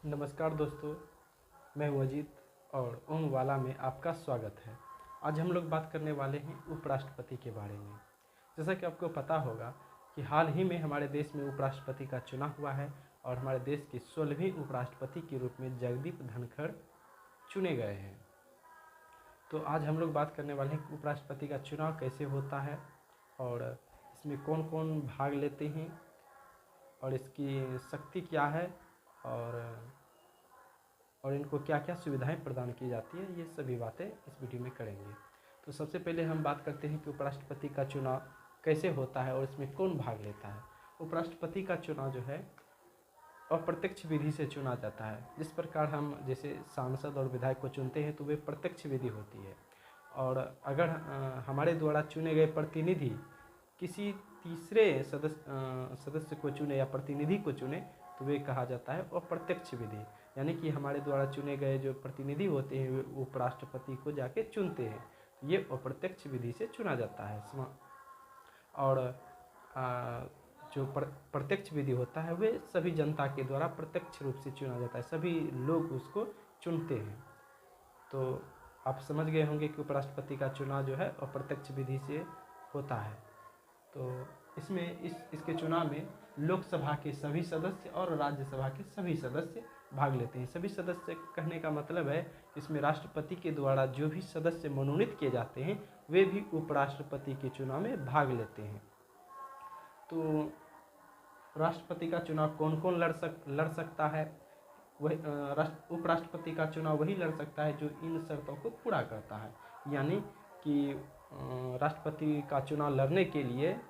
नमस्कार दोस्तों, मैं हूँ अजीत और ओम वाला में आपका स्वागत है। आज हम लोग बात करने वाले हैं उपराष्ट्रपति के बारे में। जैसा कि आपको पता होगा कि हाल ही में हमारे देश में उपराष्ट्रपति का चुनाव हुआ है और हमारे देश के 16वें उपराष्ट्रपति के रूप में जगदीप धनखड़ चुने गए हैं। तो आज हम लोग बात करने वाले हैं कि उपराष्ट्रपति का चुनाव कैसे होता है और इसमें कौन कौन भाग लेते हैं और इसकी शक्ति क्या है और इनको क्या क्या सुविधाएं प्रदान की जाती है, ये सभी बातें इस वीडियो में करेंगे। तो सबसे पहले हम बात करते हैं कि उपराष्ट्रपति का चुनाव कैसे होता है और इसमें कौन भाग लेता है। उपराष्ट्रपति का चुनाव जो है अप्रत्यक्ष विधि से चुना जाता है। जिस प्रकार हम जैसे सांसद और विधायक को चुनते हैं तो वे प्रत्यक्ष विधि होती है, और अगर हमारे द्वारा चुने गए प्रतिनिधि किसी तीसरे सदस्य को चुने या प्रतिनिधि को चुने तो वे कहा जाता है अप्रत्यक्ष विधि। यानी कि हमारे द्वारा चुने गए जो प्रतिनिधि होते हैं वे उपराष्ट्रपति को जाके चुनते हैं, ये अप्रत्यक्ष विधि से चुना जाता है। और जो प्रत्यक्ष विधि होता है वे सभी जनता के द्वारा प्रत्यक्ष रूप से चुना जाता है, सभी लोग उसको चुनते हैं। तो आप समझ गए होंगे कि उपराष्ट्रपति का चुनाव जो है अप्रत्यक्ष विधि से होता है। तो इसमें इसके चुनाव में लोकसभा के सभी सदस्य और राज्यसभा के सभी सदस्य भाग लेते हैं। सभी सदस्य कहने का मतलब है कि इसमें राष्ट्रपति के द्वारा जो भी सदस्य मनोनीत किए जाते हैं वे भी उपराष्ट्रपति के चुनाव में भाग लेते हैं। तो राष्ट्रपति का चुनाव कौन कौन लड़ सकता है? वही उपराष्ट्रपति का चुनाव वही लड़ सकता है जो इन शर्तों को पूरा करता है। यानी कि राष्ट्रपति का चुनाव लड़ने के लिए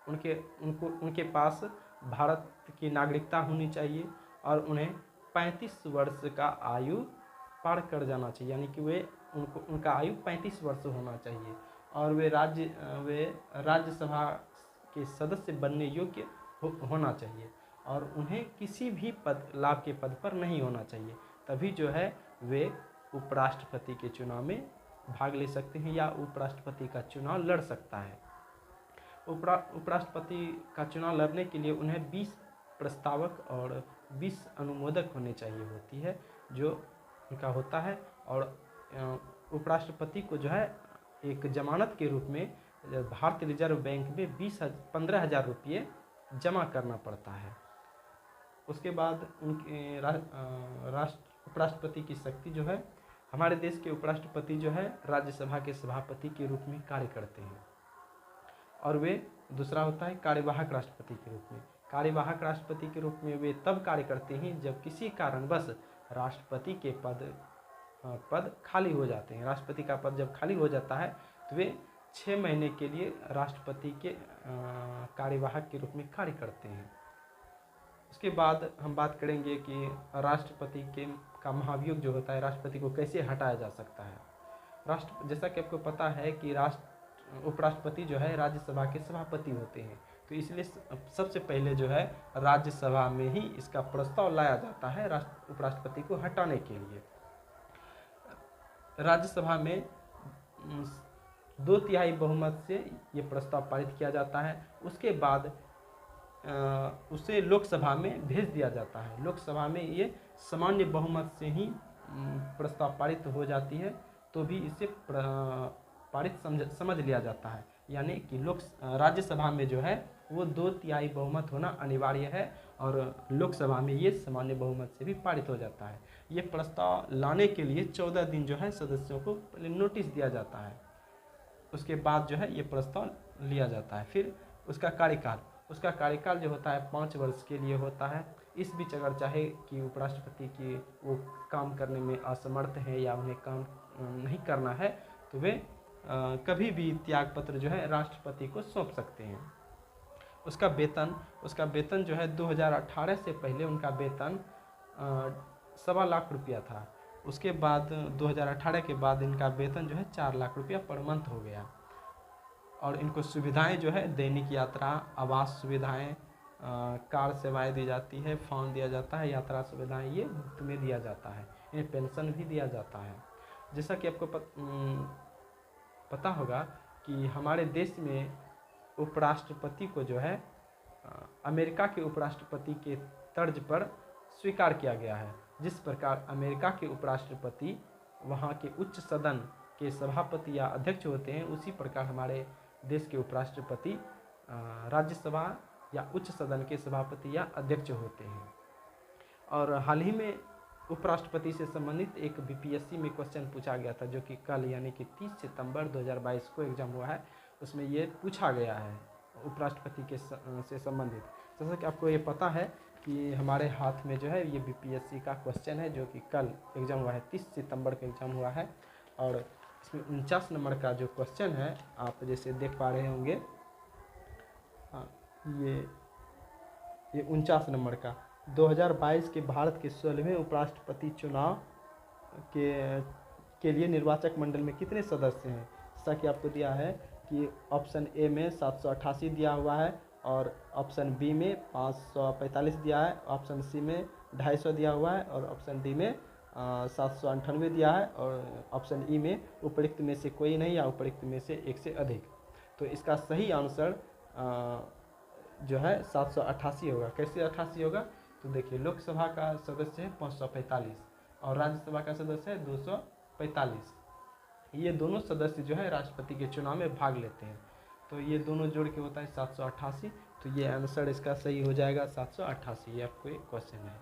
उनके पास भारत की नागरिकता होनी चाहिए और उन्हें 35 वर्ष का आयु पार कर जाना चाहिए। यानी कि उनका आयु 35 वर्ष होना चाहिए और वे राज्यसभा के सदस्य बनने योग्य होना चाहिए और उन्हें किसी भी लाभ के पद पर नहीं होना चाहिए। तभी जो है वे उपराष्ट्रपति के चुनाव में भाग ले सकते हैं या उपराष्ट्रपति का चुनाव लड़ सकता है। उपराष्ट्रपति का चुनाव लड़ने के लिए उन्हें 20 प्रस्तावक और 20 अनुमोदक होने चाहिए होती है जो उनका होता है। और उपराष्ट्रपति को जो है एक जमानत के रूप में भारतीय रिजर्व बैंक में 15,000 रुपये जमा करना पड़ता है। उसके बाद उनके उपराष्ट्रपति की शक्ति जो है, हमारे देश के उपराष्ट्रपति जो है राज्यसभा के सभापति के रूप में कार्य करते हैं और वे दूसरा होता है कार्यवाहक राष्ट्रपति के रूप में। कार्यवाहक राष्ट्रपति के रूप में वे तब कार्य करते हैं जब किसी कारणवश राष्ट्रपति के पद खाली हो जाते हैं। राष्ट्रपति का पद जब खाली हो जाता है तो वे 6 महीने के लिए राष्ट्रपति के कार्यवाहक के रूप में कार्य करते हैं। उसके बाद हम बात करेंगे कि राष्ट्रपति का महाभियोग जो होता है, राष्ट्रपति को कैसे हटाया जा सकता है। जैसा कि आपको पता है कि उपराष्ट्रपति जो है राज्यसभा के सभापति होते हैं, तो इसलिए सबसे पहले जो है राज्यसभा में ही इसका प्रस्ताव लाया जाता है उपराष्ट्रपति को हटाने के लिए। राज्यसभा में 2/3 बहुमत से ये प्रस्ताव पारित किया जाता है। उसके बाद उसे लोकसभा में भेज दिया जाता है। लोकसभा में ये सामान्य बहुमत से ही प्रस्ताव पारित हो जाती है, तो भी इसे पारित समझ लिया जाता है। यानी कि राज्यसभा में जो है वो 2/3 बहुमत होना अनिवार्य है और लोकसभा में ये सामान्य बहुमत से भी पारित हो जाता है। ये प्रस्ताव लाने के लिए 14 दिन जो है सदस्यों को पहले नोटिस दिया जाता है। उसके बाद जो है ये प्रस्ताव लिया जाता है। फिर उसका कार्यकाल जो होता है 5 वर्ष के लिए होता है। इस बीच अगर चाहे कि उपराष्ट्रपति की वो काम करने में असमर्थ है या उन्हें काम नहीं करना है तो वे कभी भी त्यागपत्र जो है राष्ट्रपति को सौंप सकते हैं। उसका वेतन जो है 2018 से पहले उनका वेतन 1.25 लाख रुपया था। उसके बाद 2018 के बाद इनका वेतन जो है 4 लाख रुपया पर मंथ हो गया और इनको सुविधाएं जो है दैनिक यात्रा, आवास सुविधाएं, कार सेवाएं दी जाती है, फोन दिया जाता है, यात्रा सुविधाएं ये मुफ्त में दिया जाता है। इन्हें पेंशन भी दिया जाता है। जैसा कि आपको पता होगा कि हमारे देश में उपराष्ट्रपति को जो है अमेरिका के उपराष्ट्रपति के तर्ज पर स्वीकार किया गया है। जिस प्रकार अमेरिका के उपराष्ट्रपति वहाँ के उच्च सदन के सभापति या अध्यक्ष होते हैं, उसी प्रकार हमारे देश के उपराष्ट्रपति राज्यसभा या उच्च सदन के सभापति या अध्यक्ष होते हैं। और हाल ही में उपराष्ट्रपति से संबंधित एक बीपीएससी में क्वेश्चन पूछा गया था, जो कि कल यानी कि 30 सितंबर 2022 को एग्ज़ाम हुआ है। उसमें ये पूछा गया है उपराष्ट्रपति के से संबंधित। जैसा कि आपको ये पता है कि हमारे हाथ में जो है ये बीपीएससी का क्वेश्चन है, जो कि कल एग्ज़ाम हुआ है, 30 सितंबर को एग्ज़ाम हुआ है। और इसमें 49 नंबर का जो क्वेश्चन है, आप जैसे देख पा रहे होंगे, ये 49 नंबर का 2022 के भारत के 16वें उपराष्ट्रपति चुनाव के लिए निर्वाचक मंडल में कितने सदस्य हैं। जैसा कि आपको दिया है कि ऑप्शन ए में 788 दिया हुआ है, और ऑप्शन बी में 545 दिया है, ऑप्शन सी में 250 दिया हुआ है, और ऑप्शन डी में 798 दिया है, और ऑप्शन ई में उपरोक्त में से कोई नहीं या उपरोक्त में से एक से अधिक। तो इसका सही आंसर जो है 788 होगा। कैसे 88 होगा, तो देखिए लोकसभा का सदस्य है 545 और राज्यसभा का सदस्य है 245। ये दोनों सदस्य जो है राष्ट्रपति के चुनाव में भाग लेते हैं, तो ये दोनों जोड़ के होता है 788। तो ये आंसर इसका सही हो जाएगा 788। ये आपको एक क्वेश्चन है।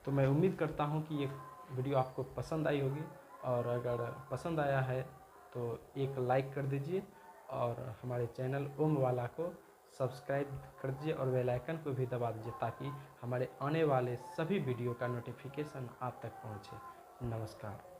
तो मैं उम्मीद करता हूँ कि ये वीडियो आपको पसंद आई होगी, और अगर पसंद आया है तो एक लाइक कर दीजिए, और हमारे चैनल ओम वाला को सब्सक्राइब कर दीजिए और बेल आइकन को भी दबा दीजिए, ताकि हमारे आने वाले सभी वीडियो का नोटिफिकेशन आप तक पहुँचे। नमस्कार।